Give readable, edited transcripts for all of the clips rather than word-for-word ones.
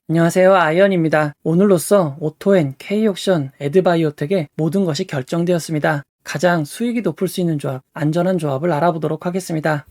안녕하세요. 아이언입니다. 오늘로써 오토앤, K옥션, 에드바이오텍의 모든 것이 결정되었습니다. 가장 수익이 높을 수 있는 조합, 안전한 조합을 알아보도록 하겠습니다.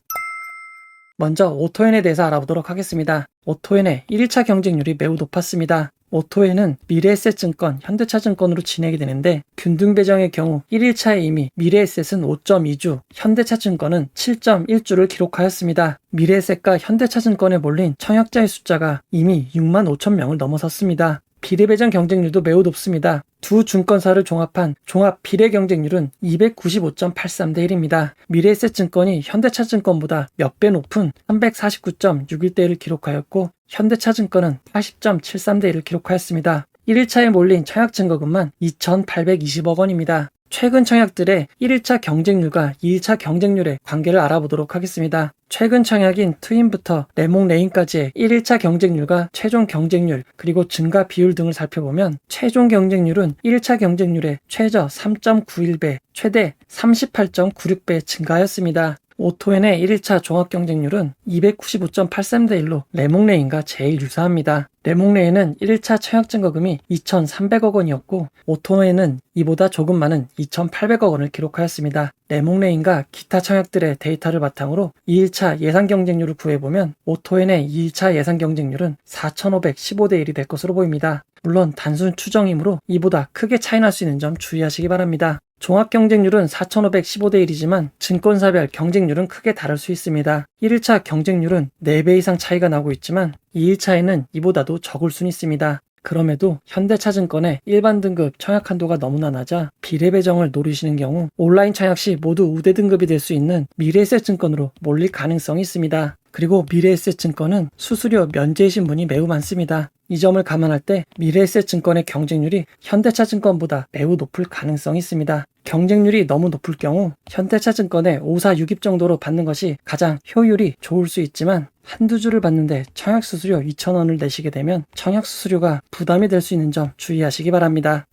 먼저 오토앤에 대해서 알아보도록 하겠습니다. 오토앤의 1일차 경쟁률이 매우 높았습니다. 오토앤은 미래에셋증권, 현대차증권으로 진행이 되는데 균등 배정의 경우 1일차에 이미 미래에셋은 5.2주, 현대차증권은 7.1주를 기록하였습니다. 미래에셋과 현대차증권에 몰린 청약자의 숫자가 이미 6만 5천 명을 넘어섰습니다. 비례배정 경쟁률도 매우 높습니다. 두 증권사를 종합한 종합 비례 경쟁률은 295.83대 1입니다. 미래에셋증권이 현대차증권보다 몇 배 높은 349.61대 1을 기록하였고 현대차증권은 80.73대 1을 기록하였습니다. 1일차에 몰린 청약 증거금만 2,820억 원입니다. 최근 청약들의 1일차 경쟁률과 2일차 경쟁률의 관계를 알아보도록 하겠습니다. 최근 청약인 트윈부터 레몽레인까지의 1일차 경쟁률과 최종 경쟁률 그리고 증가 비율 등을 살펴보면 최종 경쟁률은 1일차 경쟁률의 최저 3.91배, 최대 38.96배 증가하였습니다. 오토앤의 1일차 종합 경쟁률은 295.83대 1로 레몽레인과 제일 유사합니다. 레몽레인은 1일차 청약 증거금이 2,300억 원이었고 오토앤은 이보다 조금 많은 2,800억 원을 기록하였습니다. 레몽레인과 기타 청약들의 데이터를 바탕으로 2일차 예상 경쟁률을 구해보면 오토앤의 2일차 예상 경쟁률은 4,515대 1이 될 것으로 보입니다. 물론 단순 추정이므로 이보다 크게 차이 날 수 있는 점 주의하시기 바랍니다. 종합 경쟁률은 4,515대 1이지만 증권사별 경쟁률은 크게 다를 수 있습니다. 1일차 경쟁률은 4배 이상 차이가 나고 있지만 2일차에는 이보다도 적을 수는 있습니다. 그럼에도 현대차증권의 일반 등급 청약 한도가 너무나 낮아 비례 배정을 노리시는 경우 온라인 청약 시 모두 우대 등급이 될 수 있는 미래에셋증권으로 몰릴 가능성이 있습니다. 그리고 미래에셋증권은 수수료 면제이신 분이 매우 많습니다. 이 점을 감안할 때 미래에셋증권의 경쟁률이 현대차증권보다 매우 높을 가능성이 있습니다. 경쟁률이 너무 높을 경우 현대차증권의 5사 6입 정도로 받는 것이 가장 효율이 좋을 수 있지만 한두 주를 받는데 청약수수료 2,000원을 내시게 되면 청약수수료가 부담이 될 수 있는 점 주의하시기 바랍니다.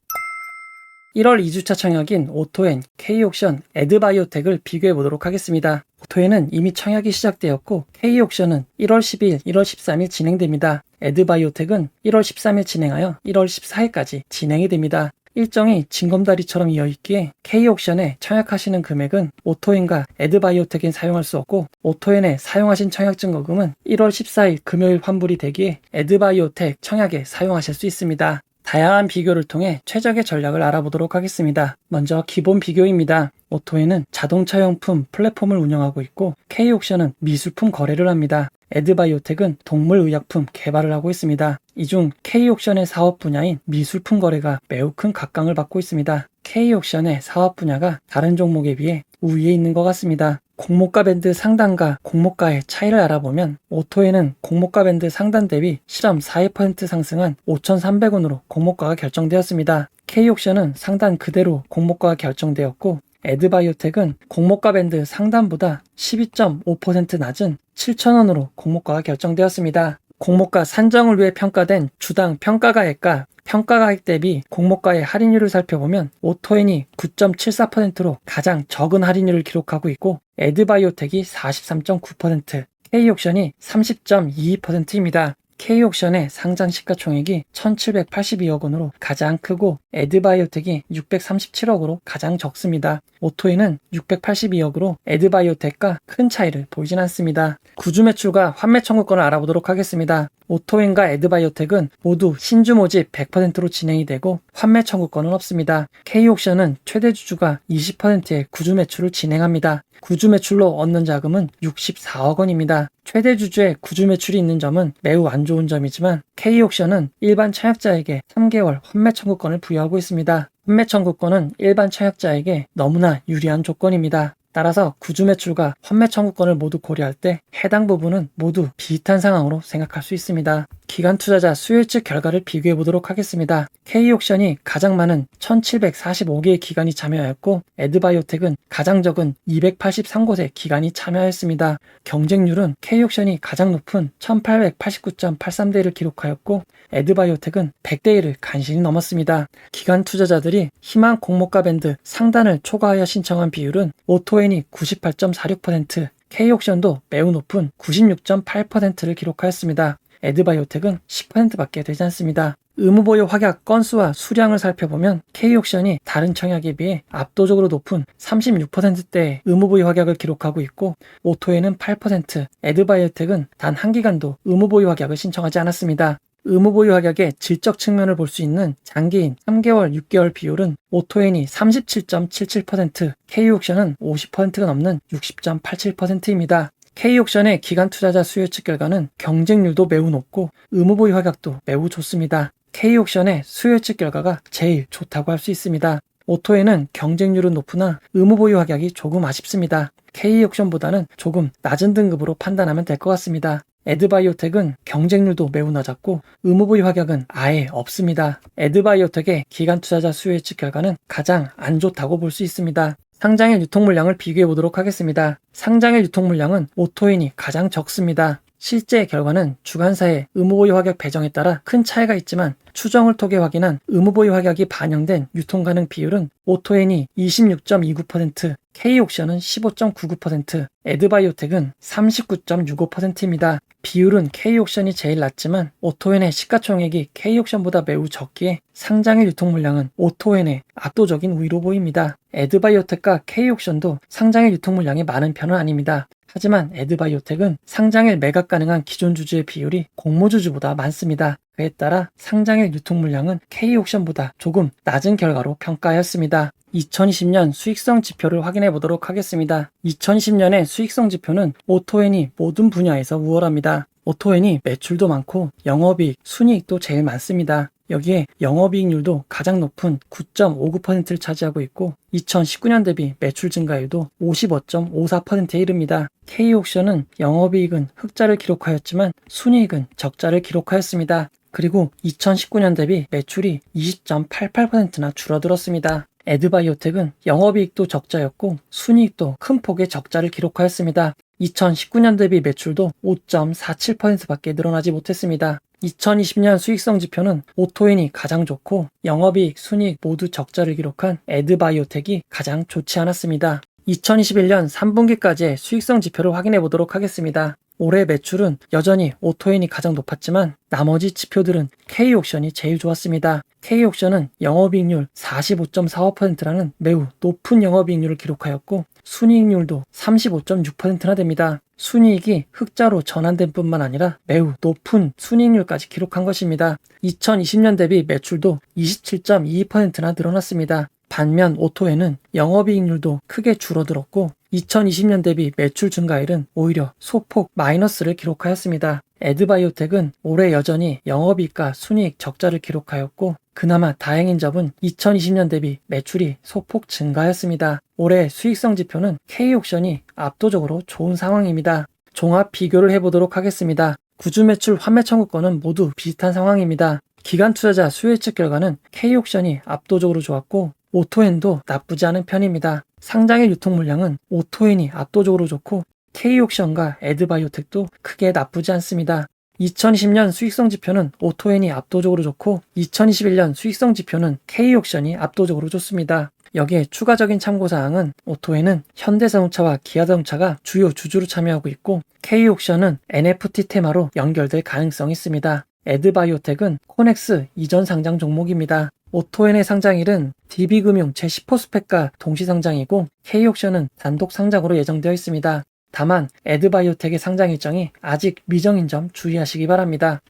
1월 2주차 청약인 오토앤, K옥션, 에드바이오텍을 비교해 보도록 하겠습니다. 오토앤은 이미 청약이 시작되었고 K옥션은 1월 10일, 1월 13일 진행됩니다. 에드바이오텍은 1월 13일 진행하여 1월 14일까지 진행이 됩니다. 일정이 징검다리처럼 이어있기에 K옥션에 청약하시는 금액은 오토앤과 에드바이오텍엔 사용할 수 없고 오토앤에 사용하신 청약 증거금은 1월 14일 금요일 환불이 되기에 에드바이오텍 청약에 사용하실 수 있습니다. 다양한 비교를 통해 최적의 전략을 알아보도록 하겠습니다. 먼저 기본 비교입니다. 오토앤은 자동차용품 플랫폼을 운영하고 있고 K옥션은 미술품 거래를 합니다. 에드바이오텍은 동물의약품 개발을 하고 있습니다. 이 중 K옥션의 사업 분야인 미술품 거래가 매우 큰 각광을 받고 있습니다. K옥션의 사업 분야가 다른 종목에 비해 우위에 있는 것 같습니다. 공모가 밴드 상단과 공모가의 차이를 알아보면 오토앤은 공모가 밴드 상단 대비 10.42% 상승한 5,300원으로 공모가가 결정되었습니다. K옥션은 상단 그대로 공모가가 결정되었고 에드바이오텍은 공모가 밴드 상단보다 12.5% 낮은 7,000원으로 공모가가 결정되었습니다. 공모가 산정을 위해 평가된 주당 평가가액과 평가가액 대비 공모가의 할인율을 살펴보면 오토앤이 9.74%로 가장 적은 할인율을 기록하고 있고 에드바이오텍이 43.9%, K옥션이 30.22%입니다. K옥션의 상장 시가총액이 1,782억 원으로 가장 크고 에드바이오텍이 637억으로 가장 적습니다. 오토앤은 682억으로 에드바이오텍과 큰 차이를 보이진 않습니다. 구주 매출과 환매 청구권을 알아보도록 하겠습니다. 오토앤과 에드바이오텍은 모두 신주 모집 100%로 진행이 되고 환매 청구권은 없습니다. K옥션은 최대 주주가 20%의 구주 매출을 진행합니다. 구주 매출로 얻는 자금은 64억 원입니다. 최대 주주의 구주 매출이 있는 점은 매우 안 좋은 점이지만 K옥션은 일반 청약자에게 3개월 환매 청구권을 부여하고 있습니다. 환매 청구권은 일반 청약자에게 너무나 유리한 조건입니다. 따라서 구주 매출과 환매 청구권을 모두 고려할 때 해당 부분은 모두 비슷한 상황으로 생각할 수 있습니다. 기관 투자자 수요 측 결과를 비교해 보도록 하겠습니다. K옥션이 가장 많은 1,745개의 기관이 참여하였고 에드바이오텍은 가장 적은 283곳의 기관이 참여하였습니다. 경쟁률은 K옥션이 가장 높은 1,889.83대 1을 기록하였고 에드바이오텍은 100대 1을 간신히 넘었습니다. 기관 투자자들이 희망 공모가 밴드 상단을 초과하여 신청한 비율은 오토앤이 98.46%, K옥션도 매우 높은 96.8%를 기록하였습니다. 에드바이오텍은 10%밖에 되지 않습니다. 의무보유 확약 건수와 수량을 살펴보면 K옥션이 다른 청약에 비해 압도적으로 높은 36%대의 의무보유 확약을 기록하고 있고, 오토에는 8%, 에드바이오텍은 단 한 기간도 의무보유 확약을 신청하지 않았습니다. 의무보유 확약의 질적 측면을 볼 수 있는 장기인 3개월, 6개월 비율은 오토엔이 37.77%, K옥션은 50%가 넘는 60.87%입니다. K옥션의 기간 투자자 수요 예측 결과는 경쟁률도 매우 높고 의무보유 확약도 매우 좋습니다. K옥션의 수요 예측 결과가 제일 좋다고 할 수 있습니다. 오토에는 경쟁률은 높으나 의무보유 확약이 조금 아쉽습니다. K옥션보다는 조금 낮은 등급으로 판단하면 될 것 같습니다. 에드바이오텍은 경쟁률도 매우 낮았고 의무보유 확약은 아예 없습니다. 에드바이오텍의 기간 투자자 수요 예측 결과는 가장 안 좋다고 볼 수 있습니다. 상장일 유통 물량을 비교해 보도록 하겠습니다. 상장일 유통 물량은 오토엔이 가장 적습니다. 실제 결과는 주간사의 의무보유 확약 배정에 따라 큰 차이가 있지만 추정을 통해 확인한 의무보유 확약이 반영된 유통 가능 비율은 오토엔이 26.29%, K옥션은 15.99%, 에드바이오텍은 39.65%입니다. 비율은 K옥션이 제일 낮지만 오토엔의 시가총액이 K옥션보다 매우 적기에 상장일 유통 물량은 오토엔의 압도적인 우위로 보입니다. 에드바이오텍과 K옥션도 상장일 유통 물량이 많은 편은 아닙니다. 하지만 에드바이오텍은 상장일 매각 가능한 기존 주주의 비율이 공모주주보다 많습니다. 그에 따라 상장일 유통 물량은 K옥션보다 조금 낮은 결과로 평가하였습니다. 2020년 수익성 지표를 확인해 보도록 하겠습니다. 2020년의 수익성 지표는 오토엔이 모든 분야에서 우월합니다. 오토엔이 매출도 많고 영업이익, 순이익도 제일 많습니다. 여기에 영업이익률도 가장 높은 9.59%를 차지하고 있고 2019년 대비 매출 증가율도 55.54%에 이릅니다. K옥션은 영업이익은 흑자를 기록하였지만 순이익은 적자를 기록하였습니다. 그리고 2019년 대비 매출이 20.88%나 줄어들었습니다. 에드바이오텍은 영업이익도 적자였고 순이익도 큰 폭의 적자를 기록하였습니다. 2019년 대비 매출도 5.47%밖에 늘어나지 못했습니다. 2020년 수익성 지표는 오토엔이 가장 좋고 영업이익, 순이익 모두 적자를 기록한 에드바이오텍이 가장 좋지 않았습니다. 2021년 3분기까지의 수익성 지표를 확인해 보도록 하겠습니다. 올해 매출은 여전히 오토엔이 가장 높았지만 나머지 지표들은 K옥션이 제일 좋았습니다. K옥션은 영업이익률 45.45%라는 매우 높은 영업이익률을 기록하였고 순이익률도 35.6%나 됩니다. 순이익이 흑자로 전환된 뿐만 아니라 매우 높은 순이익률까지 기록한 것입니다. 2020년 대비 매출도 27.22%나 늘어났습니다. 반면 오토엔은 영업이익률도 크게 줄어들었고 2020년 대비 매출 증가율은 오히려 소폭 마이너스를 기록하였습니다. 에드바이오텍은 올해 여전히 영업이익과 순이익 적자를 기록하였고 그나마 다행인 점은 2020년 대비 매출이 소폭 증가하였습니다. 올해 수익성 지표는 K옥션이 압도적으로 좋은 상황입니다. 종합 비교를 해보도록 하겠습니다. 구주 매출 환매 청구권은 모두 비슷한 상황입니다. 기간 투자자 수요 예측 결과는 K옥션이 압도적으로 좋았고 오토엔도 나쁘지 않은 편입니다. 상장일 유통 물량은 오토엔이 압도적으로 좋고 K옥션과 에드바이오텍도 크게 나쁘지 않습니다. 2020년 수익성 지표는 오토엔이 압도적으로 좋고 2021년 수익성 지표는 K옥션이 압도적으로 좋습니다. 여기에 추가적인 참고사항은 오토엔은 현대자동차와 기아자동차가 주요 주주로 참여하고 있고 K옥션은 NFT 테마로 연결될 가능성이 있습니다. 에드바이오텍은 코넥스 이전 상장 종목입니다. 오토엔의 상장일은 DB금융 제10호 스펙과 동시 상장이고 K옥션은 단독 상장으로 예정되어 있습니다. 다만 에드바이오텍의 상장 일정이 아직 미정인 점 주의하시기 바랍니다.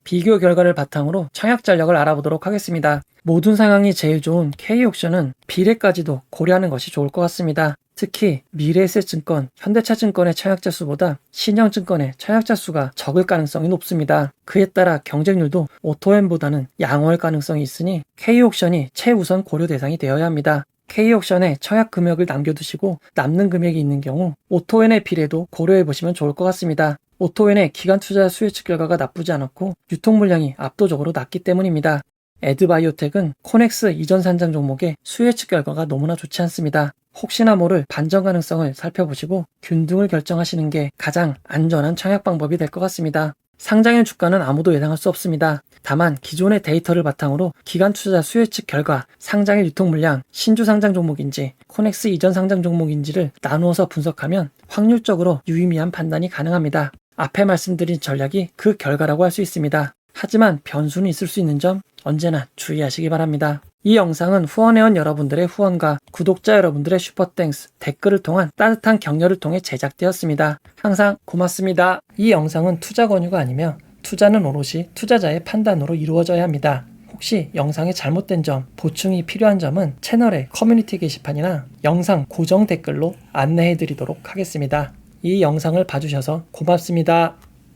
비교 결과를 바탕으로 청약 전략을 알아보도록 하겠습니다. 모든 상황이 제일 좋은 K옥션은 비례까지도 고려하는 것이 좋을 것 같습니다. 특히 미래에셋증권, 현대차증권의 청약자 수보다 신영증권의 청약자 수가 적을 가능성이 높습니다. 그에 따라 경쟁률도 오토엔보다는 양호할 가능성이 있으니 K옥션이 최우선 고려 대상이 되어야 합니다. K옥션에 청약 금액을 남겨두시고 남는 금액이 있는 경우 오토엔의 비례도 고려해보시면 좋을 것 같습니다. 오토엔의 기간 투자 수요 예측 결과가 나쁘지 않았고 유통 물량이 압도적으로 낮기 때문입니다. 에드바이오텍은 코넥스 이전 상장 종목의 수요 예측 결과가 너무나 좋지 않습니다. 혹시나 모를 반전 가능성을 살펴보시고 균등을 결정하시는 게 가장 안전한 청약 방법이 될 것 같습니다. 상장일 주가는 아무도 예상할 수 없습니다. 다만 기존의 데이터를 바탕으로 기간 투자 수요 예측 결과, 상장일 유통 물량, 신주 상장 종목인지 코넥스 이전 상장 종목인지를 나누어서 분석하면 확률적으로 유의미한 판단이 가능합니다. 앞에 말씀드린 전략이 그 결과라고 할 수 있습니다. 하지만 변수는 있을 수 있는 점 언제나 주의하시기 바랍니다. 이 영상은 후원회원 여러분들의 후원과 구독자 여러분들의 슈퍼땡스, 댓글을 통한 따뜻한 격려를 통해 제작되었습니다. 항상 고맙습니다. 이 영상은 투자 권유가 아니며 투자는 오롯이 투자자의 판단으로 이루어져야 합니다. 혹시 영상에 잘못된 점, 보충이 필요한 점은 채널의 커뮤니티 게시판이나 영상 고정 댓글로 안내해 드리도록 하겠습니다. 이 영상을 봐주셔서 고맙습니다.